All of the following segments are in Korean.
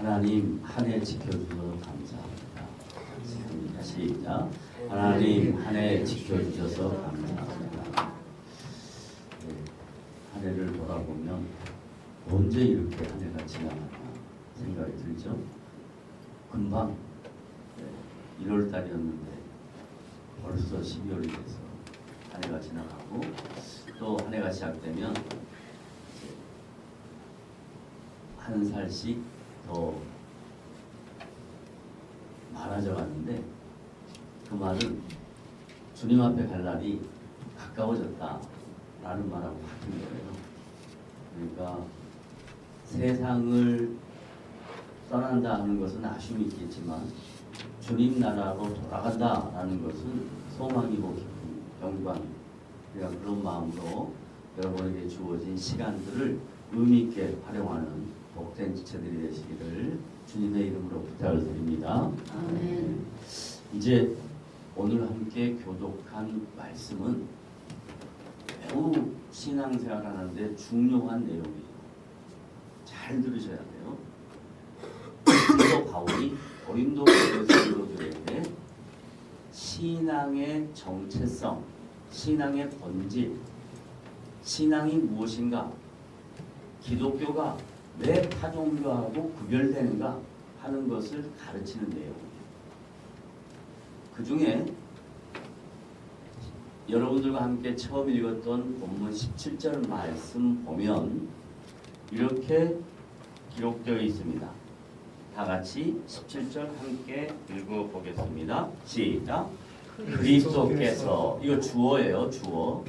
하나님 한 해 지켜주셔서 감사합니다. 시작. 하나님 한 해 지켜주셔서 감사합니다. 네, 한 해를 돌아보면 언제 이렇게 한 해가 지나가나 생각이 들죠. 금방 1월 달이었는데 벌써 12월이 돼서 한 해가 지나가고 또 한 해가 시작되면 한 살씩 더 많아져 가는데 그 말은 주님 앞에 갈 날이 가까워졌다라는 말하고 같은 거예요. 그러니까 세상을 떠난다 하는 것은 아쉬움이 있겠지만 주님 나라로 돌아간다라는 것은 소망이고 기쁨, 영광. 그러니까 그런 마음으로 여러분에게 주어진 시간들을 의미 있게 활용하는 복된 지체들이 되시기를 주님의 이름으로 부탁을 드립니다. 아멘. 이제 오늘 함께 교독한 말씀은 매우 신앙생활하는데 중요한 내용이에요. 잘 들으셔야 돼요. 사도 바울이 고린도 교회 성도들에게 신앙의 정체성, 신앙의 본질, 신앙이 무엇인가, 기독교가 왜 타종교하고 구별되는가 하는 것을 가르치는 내용이에요. 그 중에 여러분들과 함께 처음 읽었던 본문 17절 말씀 보면 이렇게 기록되어 있습니다. 다 같이 17절 함께 읽어보겠습니다. 시작. 그리스도께서, 이거 주어예요. 주어.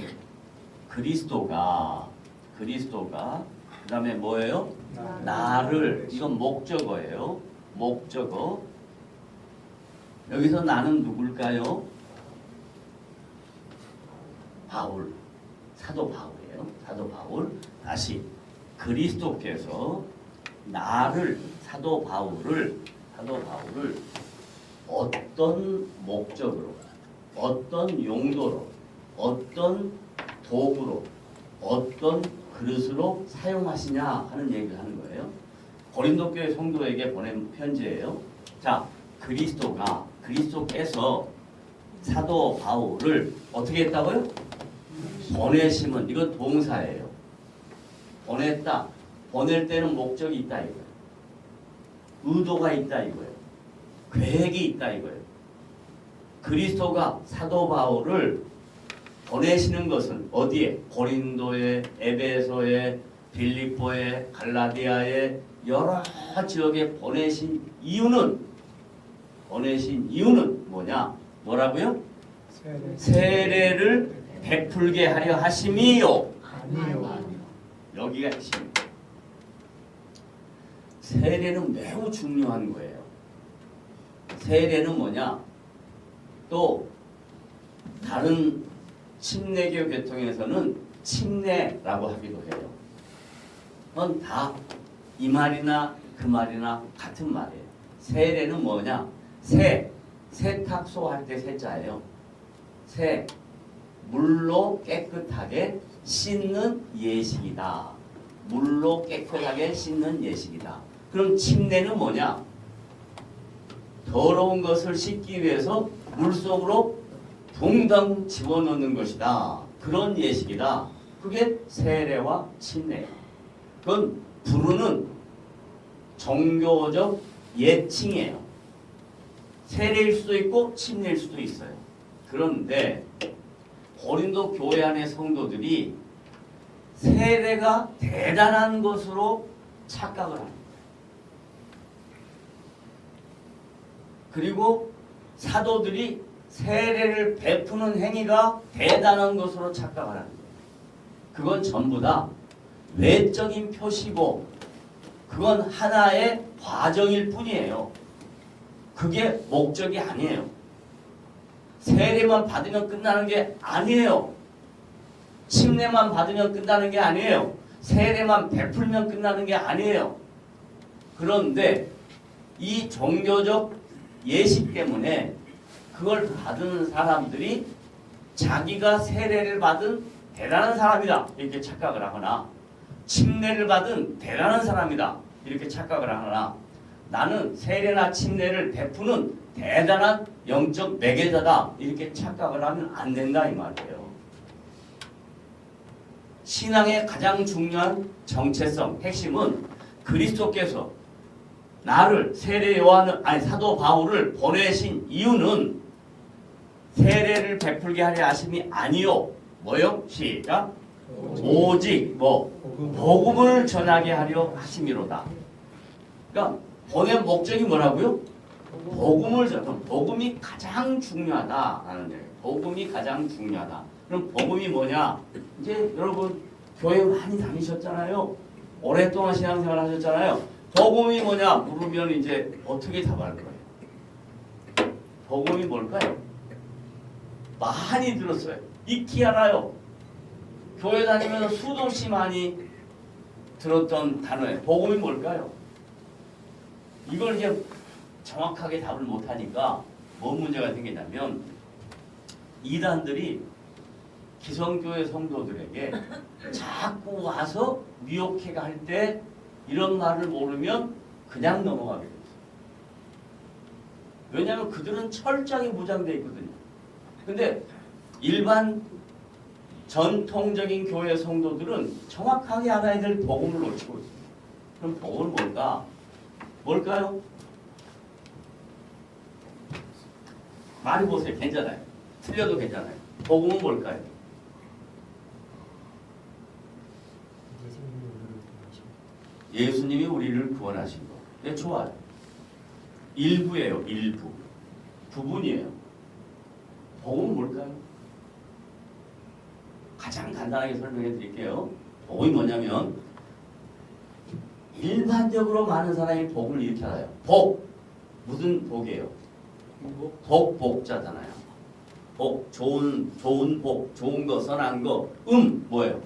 그리스도가 그 다음에 뭐예요? 나를, 이건 목적어예요. 목적어. 여기서 나는 누굴까요? 바울, 사도 바울이에요. 사도 바울. 다시 그리스도께서 나를, 사도 바울을 어떤 목적으로, 어떤 용도로, 어떤 도구로, 어떤 그릇으로 사용하시냐 하는 얘기를 하는 거예요. 고린도 교회 성도에게 보낸 편지예요. 자, 그리스도께서 사도 바울을 어떻게 했다고요? 보내심은, 이건 동사예요. 보냈다. 보낼 때는 목적이 있다 이거예요. 의도가 있다 이거예요. 계획이 있다 이거예요. 그리스도가 사도 바울을 보내시는 것은 어디에? 고린도에, 에베소에, 빌립보에, 갈라디아에 여러 지역에 보내신 이유는 뭐냐? 뭐라고요? 세례를 베풀게 하려 하심이요. 여기가 핵심입니다. 세례는 매우 중요한 거예요. 세례는 뭐냐? 또 다른 침례교 계통에서는 침례라고 하기도 해요. 그건 다 이 말이나 그 말이나 같은 말이에요. 세례는 뭐냐? 세탁소 할 때 세자예요. 물로 깨끗하게 씻는 예식이다. 물로 깨끗하게 씻는 예식이다. 그럼 침례는 뭐냐? 더러운 것을 씻기 위해서 물속으로 붕덩 집어넣는 것이다. 그런 예식이다. 그게 세례와 침례예요. 그건 부르는 종교적 예칭이에요. 세례일 수도 있고 침례일 수도 있어요. 그런데 고린도 교회 안의 성도들이 세례가 대단한 것으로 착각을 합니다. 그리고 사도들이 세례를 베푸는 행위가 대단한 것으로 착각을 합니다. 그건 전부 다 외적인 표시고 그건 하나의 과정일 뿐이에요. 그게 목적이 아니에요. 세례만 받으면 끝나는 게 아니에요. 침례만 받으면 끝나는 게 아니에요. 세례만 베풀면 끝나는 게 아니에요. 그런데 이 종교적 예식 때문에 그걸 받은 사람들이 자기가 세례를 받은 대단한 사람이다 이렇게 착각을 하거나 침례를 받은 대단한 사람이다 이렇게 착각을 하거나 나는 세례나 침례를 베푸는 대단한 영적 매개자다 이렇게 착각을 하면 안 된다 이 말이에요. 신앙의 가장 중요한 정체성, 핵심은 그리스도께서 나를 세례 요한을 아니 사도 바울을 보내신 이유는 세례를 베풀게 하려 하심이 아니요. 뭐요? 시작. 오직 뭐 복음을 전하게 하려 하심이로다. 그러니까 보낸 목적이 뭐라고요? 복음을 전하는 복음이 가장 중요하다라는 거예요. 복음이 가장 중요하다. 그럼 복음이 뭐냐? 이제 여러분 교회 많이 다니셨잖아요. 오랫동안 신앙생활 하셨잖아요. 복음이 뭐냐 물으면 이제 어떻게 답할 거예요? 복음이 뭘까요? 많이 들었어요. 익히 알아요. 교회 다니면서 수도 없이 많이 들었던 단어예요. 복음이 뭘까요? 이걸 이제 정확하게 답을 못하니까 뭔 문제가 생기냐면 이단들이 기성교회 성도들에게 자꾸 와서 미혹해가 할 때 이런 말을 모르면 그냥 넘어가게 돼요. 왜냐하면 그들은 철저하게 무장되어 있거든요. 근데 일반 전통적인 교회 성도들은 정확하게 알아야 될 복음을 놓치고 있습니다. 그럼 복음은 뭘까? 뭘까요? 말해보세요. 괜찮아요. 틀려도 괜찮아요. 복음은 뭘까요? 예수님이 우리를 구원하신 거. 네, 좋아요. 일부예요. 일부. 부분이에요. 복음은 뭘까요? 가장 간단하게 설명해 드릴게요. 복음이 뭐냐면 일반적으로 많은 사람이 복을 이렇게 알아요. 복. 무슨 복이에요? 복자잖아요. 복, 좋은 복, 좋은 거, 선한 거. 뭐예요?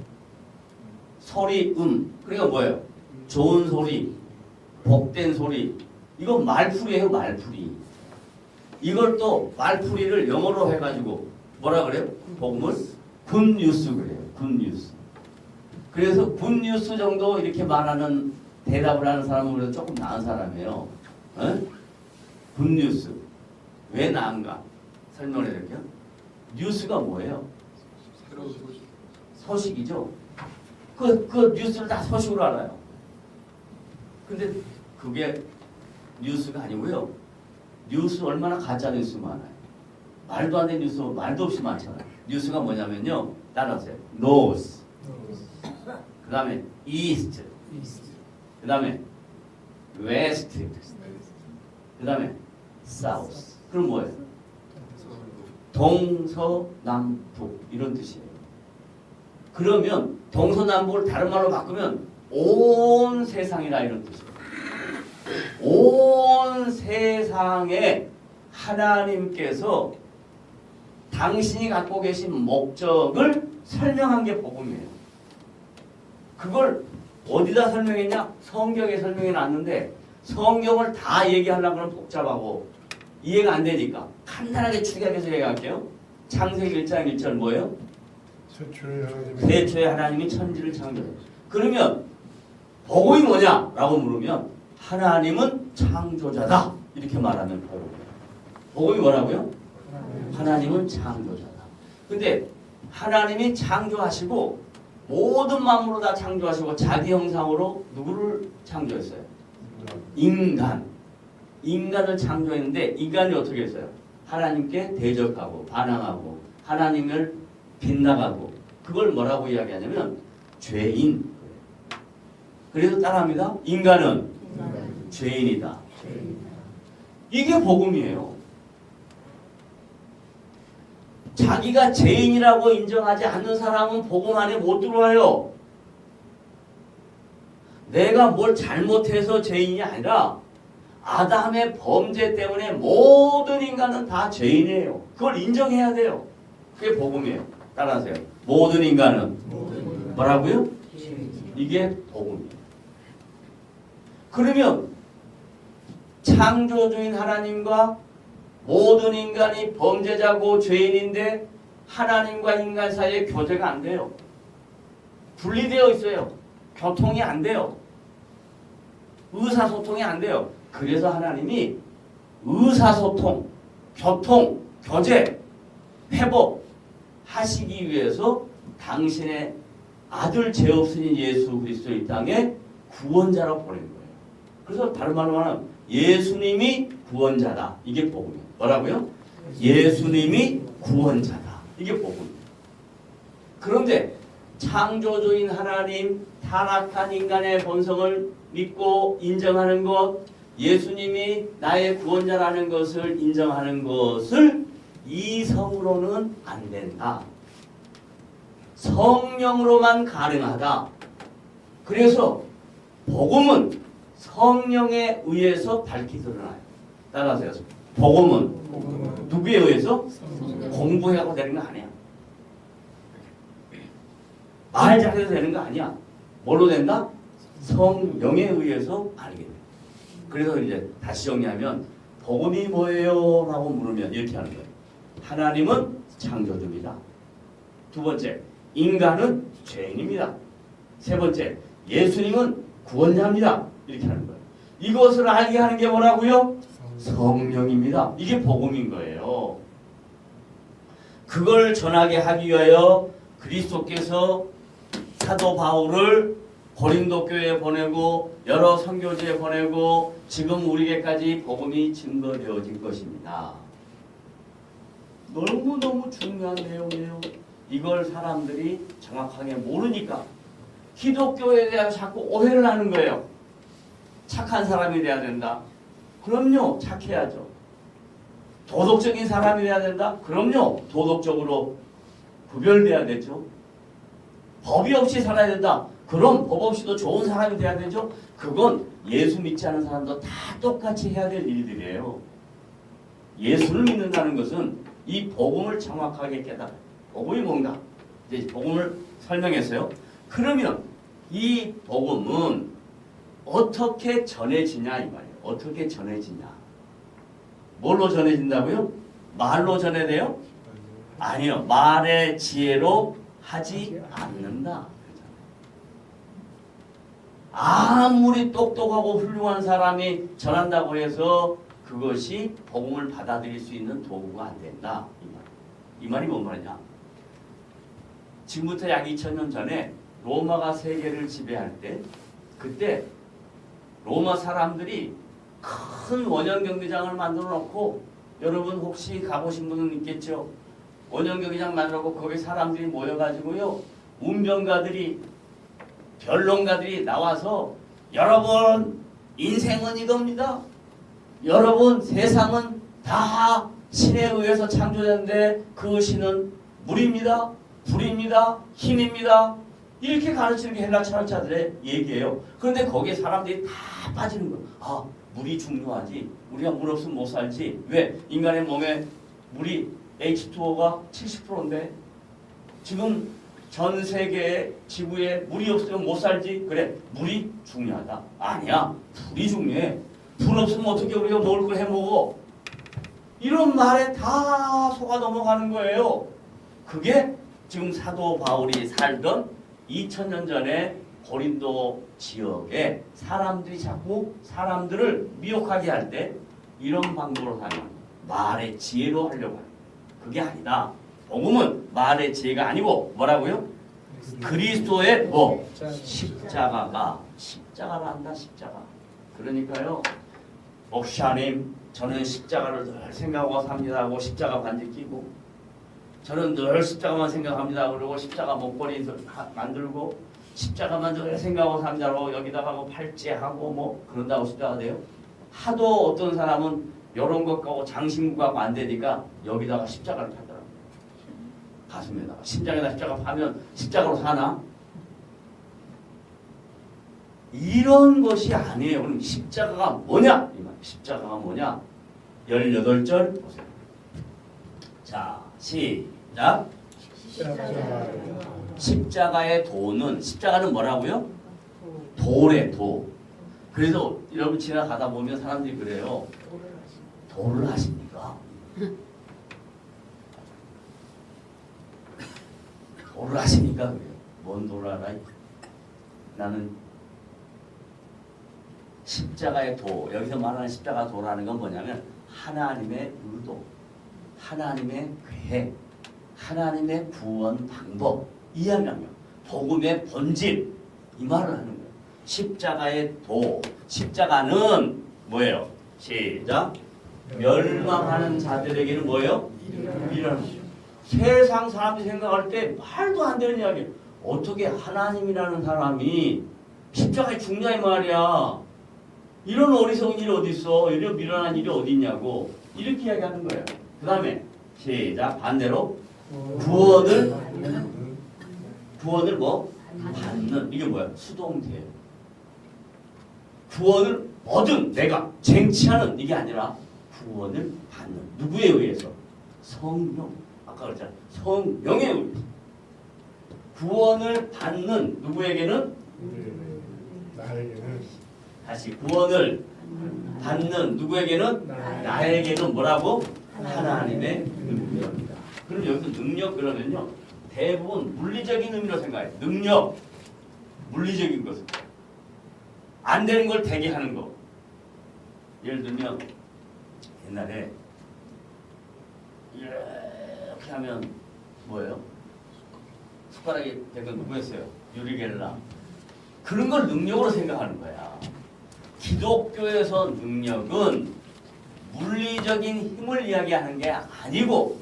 소리, 그러니까 뭐예요? 좋은 소리, 복된 소리. 이건 말풀이에요, 말풀이. 이걸 또 말풀이를 영어로 해가지고 뭐라 그래요? 복음을 굿뉴스 그래요. 굿뉴스. 그래서 굿뉴스 정도 이렇게 말하는 대답을 하는 사람은 그래도 조금 나은 사람이에요. 굿뉴스. 왜 나은가? 설명을 해드릴게요. 뉴스가 뭐예요? 소식이죠. 그 뉴스를 다 소식으로 알아요. 근데 그게 뉴스가 아니고요. 뉴스 얼마나 가짜 뉴스 많아요. 말도 안 되는 뉴스 말도 없이 많잖아요. 뉴스가 뭐냐면요. 따라하세요. North. 그 다음에 East. 그 다음에 West. 그 다음에 South. 그럼 뭐예요? 동서남북 이런 뜻이에요. 그러면 동서남북을 다른 말로 바꾸면 온 세상이라 이런 뜻이에요. 온 세상에 하나님께서 당신이 갖고 계신 목적을 설명한 게 복음이에요. 그걸 어디다 설명했냐? 성경에 설명해 놨는데 성경을 다 얘기하려고 하면 복잡하고 이해가 안 되니까 간단하게 축약해서 얘기할게요. 창세기 1장 1절 뭐예요? 태초에 하나님이 천지를 창조했어요. 그러면 복음이 뭐냐라고 물으면 하나님은 창조자다 이렇게 말하면 복음이에요. 복음이 뭐라고요? 하나님은 창조자다. 근데 하나님이 창조하시고 모든 만물을 다 창조하시고 자기 형상으로 누구를 창조했어요? 인간을 창조했는데 인간이 어떻게 했어요? 하나님께 대적하고 반항하고 하나님을 빗나가고 그걸 뭐라고 이야기하냐면 죄인. 그래서 따라합니다. 인간은 죄인이다. 이게 복음이에요. 자기가 죄인이라고 인정하지 않는 사람은 복음 안에 못 들어와요. 내가 뭘 잘못해서 죄인이 아니라 아담의 범죄 때문에 모든 인간은 다 죄인이에요. 그걸 인정해야 돼요. 그게 복음이에요. 따라하세요. 모든 인간은 뭐라고요? 이게 복음이에요. 그러면 창조주인 하나님과 모든 인간이 범죄자고 죄인인데 하나님과 인간 사이에 교제가 안 돼요. 분리되어 있어요. 교통이 안 돼요. 의사소통이 안 돼요. 그래서 하나님이 의사소통, 교통, 교제, 회복 하시기 위해서 당신의 아들 죄 없으신 예수 그리스도 이 땅에 구원자로 보낸 거예요. 그래서 다른 말로 하면 예수님이 구원자다. 이게 복음이에요. 뭐라고요? 예수님이 구원자다. 이게 복음이에요. 그런데 창조주인 하나님, 타락한 인간의 본성을 믿고 인정하는 것, 예수님이 나의 구원자라는 것을 인정하는 것을 이성으로는 안 된다. 성령으로만 가능하다. 그래서 복음은 성령에 의해서 밝히 드러나요. 따라하세요. 복음은 누구에 의해서? 공부해서 되는 거 아니야. 말 잘해서 되는 거 아니야. 뭘로 된다? 성령에 의해서 알게 돼. 그래서 이제 다시 정리하면 복음이 뭐예요? 라고 물으면 이렇게 하는 거예요. 하나님은 창조주입니다. 두 번째, 인간은 죄인입니다. 세 번째, 예수님은 구원자입니다. 이렇게 하는 거예요. 이것을 알게 하는 게 뭐라고요? 성령입니다. 이게 복음인 거예요. 그걸 전하게 하기 위하여 그리스도께서 사도 바울을 고린도 교회에 보내고 여러 선교지에 보내고 지금 우리에게까지 복음이 증거되어진 것입니다. 너무너무 중요한 내용이에요. 이걸 사람들이 정확하게 모르니까 기독교에 대해서 자꾸 오해를 하는 거예요. 착한 사람이 돼야 된다. 그럼요, 착해야죠. 도덕적인 사람이 돼야 된다. 그럼요, 도덕적으로 구별돼야 되죠. 법이 없이 살아야 된다. 그럼 법 없이도 좋은 사람이 돼야 되죠. 그건 예수 믿지 않은 사람도 다 똑같이 해야 될 일들이에요. 예수를 믿는다는 것은 이 복음을 정확하게 깨달아요. 복음이 뭔가? 이제 복음을 설명했어요. 그러면 이 복음은 어떻게 전해지냐 이 말이에요. 어떻게 전해지냐? 뭘로 전해진다고요? 말로 전해야 돼요? 아니요. 말의 지혜로 하지 않는다. 아무리 똑똑하고 훌륭한 사람이 전한다고 해서 그것이 복음을 받아들일 수 있는 도구가 안 된다. 이 말이 뭔 말이냐? 지금부터 약 2000년 전에 로마가 세계를 지배할 때 그때 로마 사람들이 큰 원형 경기장을 만들어 놓고 여러분 혹시 가보신 분은 있겠죠? 원형 경기장 만들어 놓고 거기 사람들이 모여가지고요. 운명가들이 변론가들이 나와서 여러분 인생은 이겁니다. 여러분 세상은 다 신에 의해서 창조됐는데 그 신은 물입니다. 불입니다. 힘입니다. 이렇게 가르치는 게 헬라 철학자들의 얘기예요. 그런데 거기에 사람들이 다 빠지는 거예요. 아, 물이 중요하지. 우리가 물 없으면 못 살지. 왜? 인간의 몸에 물이 H2O가 70%인데 지금 전 세계의 지구에 물이 없으면 못 살지. 그래, 물이 중요하다. 아니야, 불이 중요해. 불 없으면 어떻게 우리가 먹을 걸 해먹어. 이런 말에 다 속아 넘어가는 거예요. 그게 지금 사도 바울이 살던 2000년 전에 고린도 지역에 사람들이 자꾸 사람들을 미혹하게 할 때 이런 방법으로 하는 말의 지혜로 하려고 하는 그게 아니다. 복음은 말의 지혜가 아니고 뭐라고요? 그리스도의 뭐? 십자가를 한다. 십자가. 그러니까요. 목사님 저는 십자가를 늘 생각하고 삽니다 하고 십자가 반지 끼고 저는 늘 십자가만 생각합니다. 그리고 십자가 목걸이 만들고 십자가만 늘 생각하고 삽니다고 여기다가 뭐 팔찌하고 뭐 그런다고 십자가 돼요. 하도 어떤 사람은 이런 것 갖고 장신구가 안 되니까 여기다가 십자가를 파더라고요. 가슴에다가 심장에다 십자가 파면 십자가로 사나? 이런 것이 아니에요. 그럼 십자가가 뭐냐? 십자가가 뭐냐? 18절 보세요. 자, 시작. 십자가의 도는 십자가는 뭐라고요? 도래 도. 그래서 여러분 지나가다 보면 사람들이 그래요. 도를 하십니까? 도를 하십니까? 그래요. 뭔 도를 알아? 나는 십자가의 도, 여기서 말하는 십자가 도라는 건 뭐냐면 하나님의 의도, 하나님의 계획, 하나님의 구원 방법 이해하면 복음의 본질 이 말을 하는 거예요. 십자가의 도, 십자가는 뭐예요? 시작. 멸망하는 자들에게는 뭐예요? 미련하죠. 세상 사람들이 생각할 때 말도 안 되는 이야기. 어떻게 하나님이라는 사람이 십자가에 죽냐 이 말이야. 이런 어리석은 일이 어디 있어? 이런 미련한 일이 어디 있냐고 이렇게 이야기하는 거예요. 그 다음에 시작. 반대로 구원을 뭐? 받는. 이게 뭐야? 수동태예요. 구원을 얻은 내가 쟁취하는 이게 아니라 구원을 받는. 누구에 의해서? 성령. 아까 그랬잖아. 성령에 의해서. 구원을 받는 누구에게는? 나에게는. 다시 구원을 받는 누구에게는? 나에게는 뭐라고? 하나님의 능력이다. 그럼 여기서 능력 그러면요. 대부분 물리적인 의미로 생각해요. 능력. 물리적인 것은. 안 되는 걸 되게 하는 거. 예를 들면 옛날에 이렇게 하면 뭐예요? 숟가락이 된 건 누구였어요? 유리겔라. 그런 걸 능력으로 생각하는 거야. 기독교에서 능력은 물리적인 힘을 이야기하는 게 아니고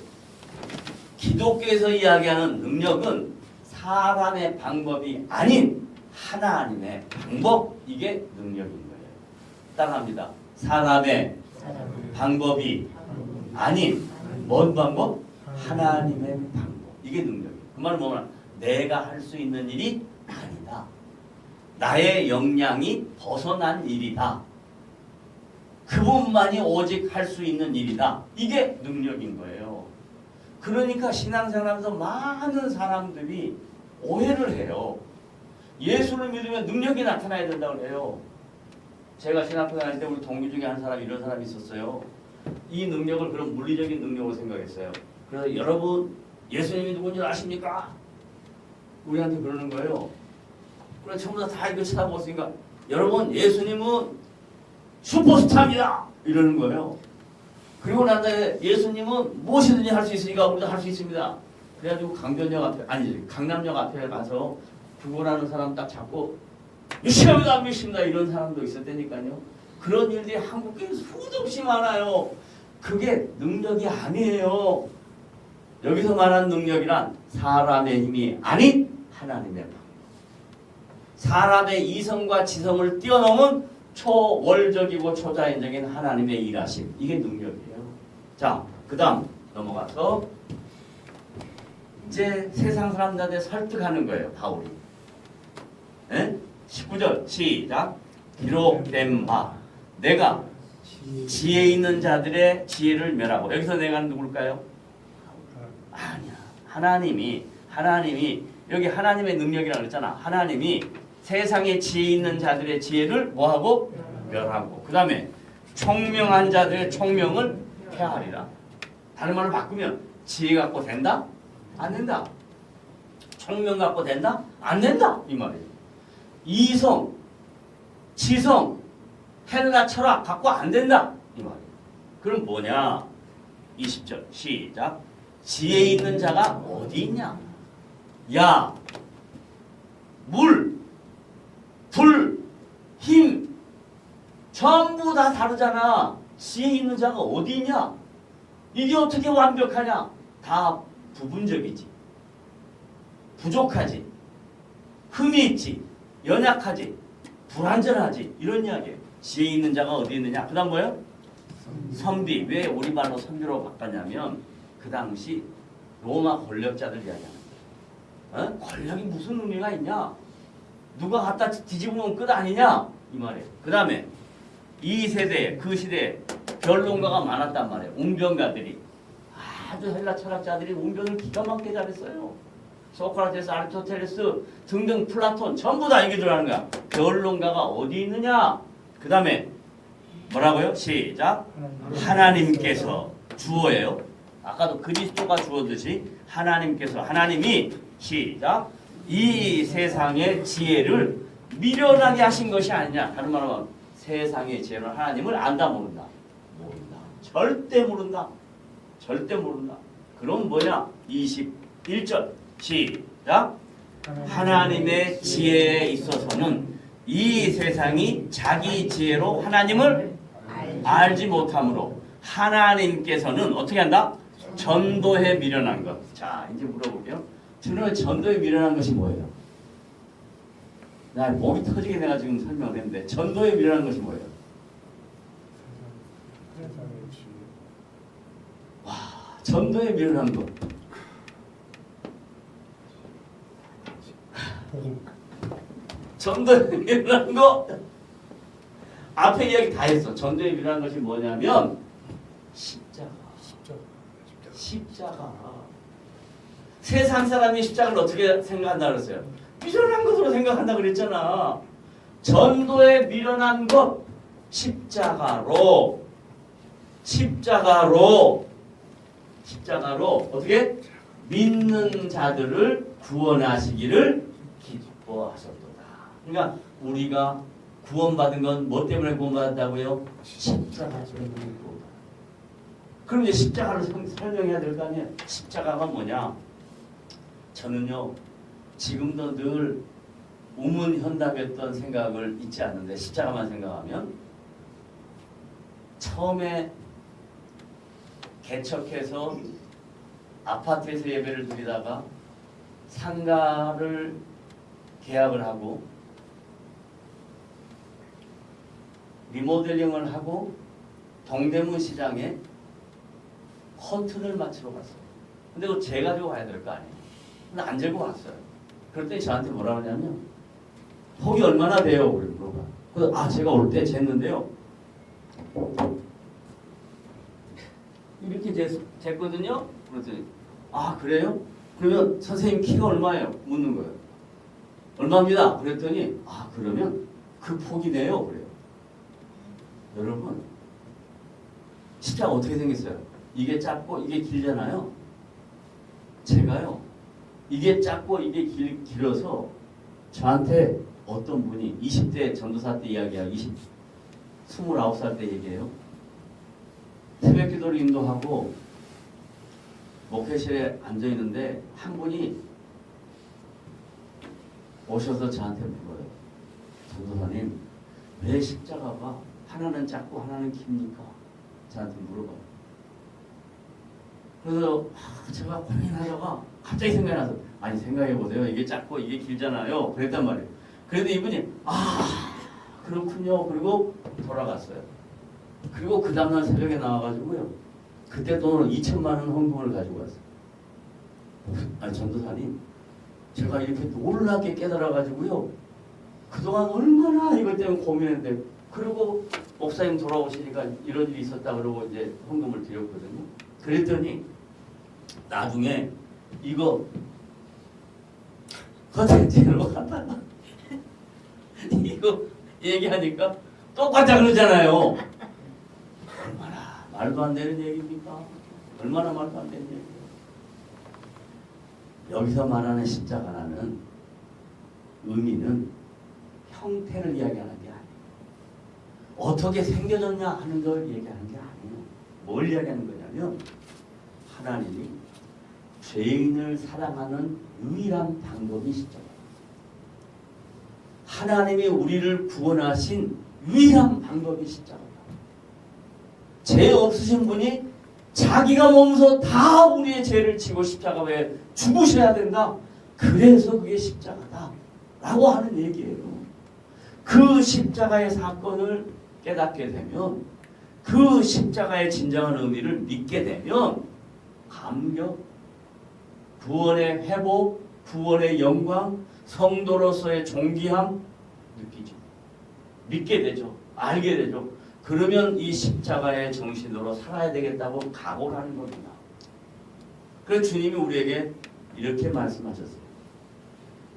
기독교에서 이야기하는 능력은 사람의 방법이 아닌 하나님의 방법, 이게 능력인 거예요. 따라합니다. 사람의 방법이 아닌 뭔 방법? 하나님의 방법. 이게 능력이에요. 그 말은 뭐냐? 내가 할 수 있는 일이 아니다. 나의 역량이 벗어난 일이다. 그분만이 오직 할 수 있는 일이다. 이게 능력인 거예요. 그러니까 신앙생활하면서 많은 사람들이 오해를 해요. 예수를 믿으면 능력이 나타나야 된다고 해요. 제가 신학교 다닐 때 우리 동기 중에 한 사람이 이런 사람이 있었어요. 이 능력을 그런 물리적인 능력으로 생각했어요. 그래서 여러분 예수님이 누군지 아십니까? 우리한테 그러는 거예요. 그래 전부 다 이거 쳐다보았으니까 여러분 예수님은 슈퍼스타입니다. 이러는 거예요. 그리고 난 다음에 예수님은 무엇이든지 할 수 있으니까 우리도 할 수 있습니다. 그래가지고 강변역 앞에 아니 강남역 앞에 가서 구걸하는 사람 딱 잡고 믿습니다 안 믿습니다 이런 사람도 있었다니까요. 그런 일들이 한국에 수도 없이 많아요. 그게 능력이 아니에요. 여기서 말하는 능력이란 사람의 힘이 아닌 하나님의 방법. 사람의 이성과 지성을 뛰어넘은 초월적이고 초자연적인 하나님의 일하심. 이게 능력이에요. 자, 그 다음 넘어가서 이제 세상 사람들한테 설득하는 거예요. 바울이. 19절 시작. 기록된 바 내가 지혜 있는 자들의 지혜를 멸하고. 여기서 내가 누굴까요? 아니야. 하나님이 여기 하나님의 능력이라고 그랬잖아. 하나님이 세상에 지혜 있는 자들의 지혜를 뭐하고? 멸하고. 그 다음에 총명한 자들의 총명을 폐하리라. 다른 말로 바꾸면 지혜 갖고 된다? 안 된다. 총명 갖고 된다? 안 된다. 이 말이에요. 이성, 지성, 헬라 철학 갖고 안 된다. 이 말이에요. 그럼 뭐냐? 20절 시작. 지혜 있는 자가 어디 있냐? 야, 물, 불, 힘 전부 다 다르잖아. 지혜 있는 자가 어디 있냐? 이게 어떻게 완벽하냐? 다 부분적이지. 부족하지. 흠이 있지. 연약하지. 불완전하지. 이런 이야기예요. 지혜 있는 자가 어디 있느냐? 그 다음 뭐예요? 선비. 왜 우리말로 선비로 바꿨냐면 그 당시 로마 권력자들 이야기하는 거예요. 권력이 무슨 의미가 있냐? 누가 갖다 뒤집으면 끝 아니냐? 이 말이에요. 그 다음에 이 세대에 그 시대에 변론가가 많았단 말이에요. 웅변가들이. 아주 헬라 철학자들이 웅변을 기가 막히게 잘했어요. 소크라테스, 아리스토텔레스 등등 플라톤 전부 다 얘기 들어가는 거야. 변론가가 어디 있느냐? 그 다음에 뭐라고요? 시작. 하나님께서 주어예요. 아까도 그리스도가 주어듯이 하나님이 시작. 이 세상의 지혜를 미련하게 하신 것이 아니냐. 다른 말로 하면 세상의 지혜로 하나님을 안다 모른다. 모른다. 절대 모른다. 절대 모른다. 그럼 뭐냐? 21절 시작. 하나님의 지혜에 있어서는 이 세상이 자기 지혜로 하나님을 알지 못하므로 하나님께서는 어떻게 한다? 전도에 미련한 것. 자, 이제 물어볼게요. 그러면 전도에 미련한 것이 뭐예요? 나 목이 터지게 내가 지금 설명을 했는데 전도에 미련한 것이 뭐예요? 세상의 지혜. 와, 전도에 미련한 것. 복음. 전도에 미련한 거. 앞에 이야기 다 했어. 전도에 미련한 것이 뭐냐면 십자가. 십자가. 세상 사람이 십자가를 어떻게 생각한다 그랬어요? 미련한 것으로 생각한다 그랬잖아. 전도에 미련한 것 십자가로 어떻게 믿는 자들을 구원하시기를 기뻐하셨도다. 그러니까 우리가 구원받은 건 뭐 때문에 구원받았다고요? 십자가 때문에 구원받았다. 그럼 이제 십자가를 설명해야 될 거 아니에요? 십자가가 뭐냐? 저는요 지금도 늘 우문현답했던 생각을 잊지 않는데 십자가만 생각하면 처음에 개척해서 아파트에서 예배를 드리다가 상가를 계약을 하고 리모델링을 하고 동대문 시장에 커튼을 맞추러 갔어요. 근데 그거 제가 들고 가야 될 거 아니에요. 근데 안 들고 왔어요. 그랬더니 저한테 뭐라 하냐면 폭이 얼마나 돼요? 그래 물어봐. 그래서 제가 올 때 쟀는데요. 이렇게 쟀거든요. 그랬더니 그래요? 그러면 선생님 키가 얼마예요? 묻는 거예요. 얼마입니다. 그랬더니 그러면 그 폭이네요. 그래요. 여러분 십자가 어떻게 생겼어요? 이게 짧고 이게 길잖아요. 제가요 이게 짧고 이게 길어서 저한테 어떤 분이 20대 전도사 때 이야기야. 29살 때 얘기해요. 새벽 기도를 인도하고 목회실에 앉아있는데 한 분이 오셔서 저한테 물어요. 전도사님 왜 십자가가 하나는 작고 하나는 깁니까? 저한테 물어봐요. 그래서 제가 고민하다가 갑자기 생각이 나서 생각해보세요. 이게 작고 이게 길잖아요. 그랬단 말이에요. 그래도 이분이 그렇군요. 그리고 돌아갔어요. 그리고 그 다음날 새벽에 나와가지고요. 그때 돈으로 2천만 원 헌금을 가지고 왔어요. 전도사님 제가 이렇게 놀랍게 깨달아가지고요. 그동안 얼마나 이것 때문에 고민했는데 그리고 목사님 돌아오시니까 이런 일이 있었다 그러고 이제 헌금을 드렸거든요. 그랬더니 나중에 이거 컨텐츠로 갖다가 이거 얘기하니까 똑같다 그러잖아요. 얼마나 말도 안 되는 얘기입니까? 얼마나 말도 안 되는 얘기예요. 여기서 말하는 십자가라는 의미는 형태를 이야기하는 게 아니에요. 어떻게 생겨졌냐 하는 걸 얘기하는 게 아니에요. 뭘 이야기하는 거냐면 하나님이 죄인을 사랑하는 유일한 방법이 십자가예요. 하나님이 우리를 구원하신 유일한 방법이 십자가예요. 죄 없으신 분이 자기가 몸소 다 우리의 죄를 지고 십자가에 죽으셔야 된다. 그래서 그게 십자가다 라고 하는 얘기예요. 그 십자가의 사건을 깨닫게 되면 그 십자가의 진정한 의미를 믿게 되면 감격, 구원의 회복, 구원의 영광, 성도로서의 존귀함 느끼죠. 믿게 되죠. 알게 되죠. 그러면 이 십자가의 정신으로 살아야 되겠다고 각오를 하는 겁니다. 그래서 주님이 우리에게 이렇게 말씀하셨어요.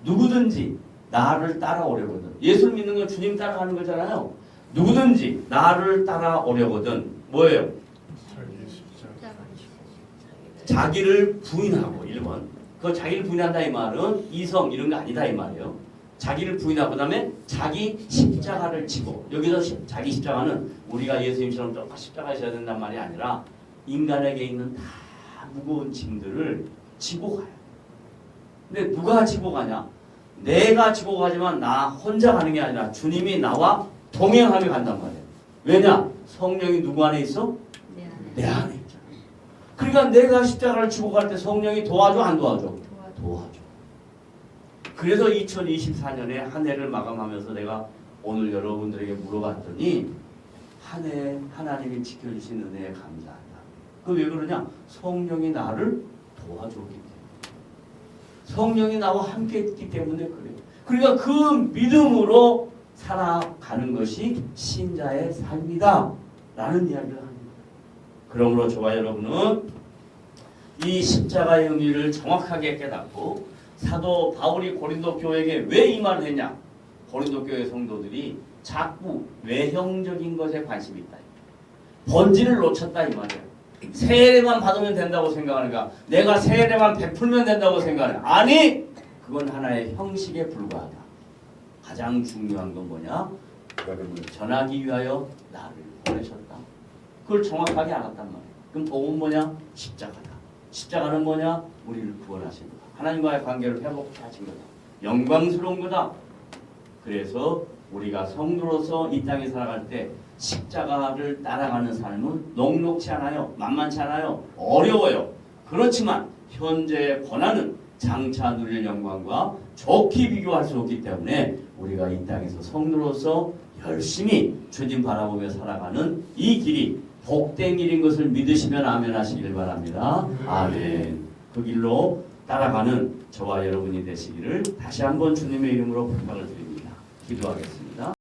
누구든지 나를 따라오려거든. 예수를 믿는 건 주님 따라가는 거잖아요. 누구든지 나를 따라오려거든. 뭐예요? 자기를 부인하고 1번. 그 자기를 부인한다 이 말은 이성 이런 거 아니다 이 말이에요. 자기를 부인하고 그다음에 자기 십자가를 지고 여기서 자기 십자가는 우리가 예수님처럼 똑같이 십자가에 져야 된단 말이 아니라 인간에게 있는 다 무거운 짐들을 지고 가요. 근데 누가 지고 가냐? 내가 지고 가지만 나 혼자 가는 게 아니라 주님이 나와 동행하며 간단 말이에요. 왜냐? 성령이 누구 안에 있어? 내 안에 있잖아. 그러니까 내가 십자가를 지고 갈 때 성령이 도와줘 안 도와줘? 도와줘. 그래서 2024년에 한 해를 마감하면서 내가 오늘 여러분들에게 물어봤더니 한 해 하나님이 지켜주신 은혜에 감사한다. 그 왜 그러냐? 성령이 나를 도와줬기 때문에. 성령이 나와 함께 있기 때문에 그래요. 그러니까 그 믿음으로 살아가는 것이 신자의 삶이다 라는 이야기를 합니다. 그러므로 저와 여러분은 이 십자가의 의미를 정확하게 깨닫고 사도 바울이 고린도 교회에게 왜 이 말을 했냐? 고린도 교회 성도들이 자꾸 외형적인 것에 관심이 있다. 본질을 놓쳤다 이 말이에요. 세례만 받으면 된다고 생각하는가? 내가 세례만 베풀면 된다고 생각하는? 아니, 그건 하나의 형식에 불과하다. 가장 중요한 건 뭐냐? 여러분을 전하기 위하여 나를 보내셨다. 그걸 정확하게 알았단 말이에요. 그럼 복음은 뭐냐? 십자가다. 십자가는 뭐냐? 우리를 구원하신 거다. 하나님과의 관계를 회복케 하신 거다. 영광스러운 거다. 그래서 우리가 성도로서 이 땅에 살아갈 때 십자가를 따라가는 삶은 녹록치 않아요. 만만치 않아요. 어려워요. 그렇지만 현재의 고난은 장차 누릴 영광과 좋게 비교할 수 없기 때문에 우리가 이 땅에서 성도로서 열심히 주님 바라보며 살아가는 이 길이 복된 길인 것을 믿으시면 아멘 하시길 바랍니다. 아멘. 그 길로 따라가는 저와 여러분이 되시기를 다시 한번 주님의 이름으로 부탁을 드립니다. 기도하겠습니다.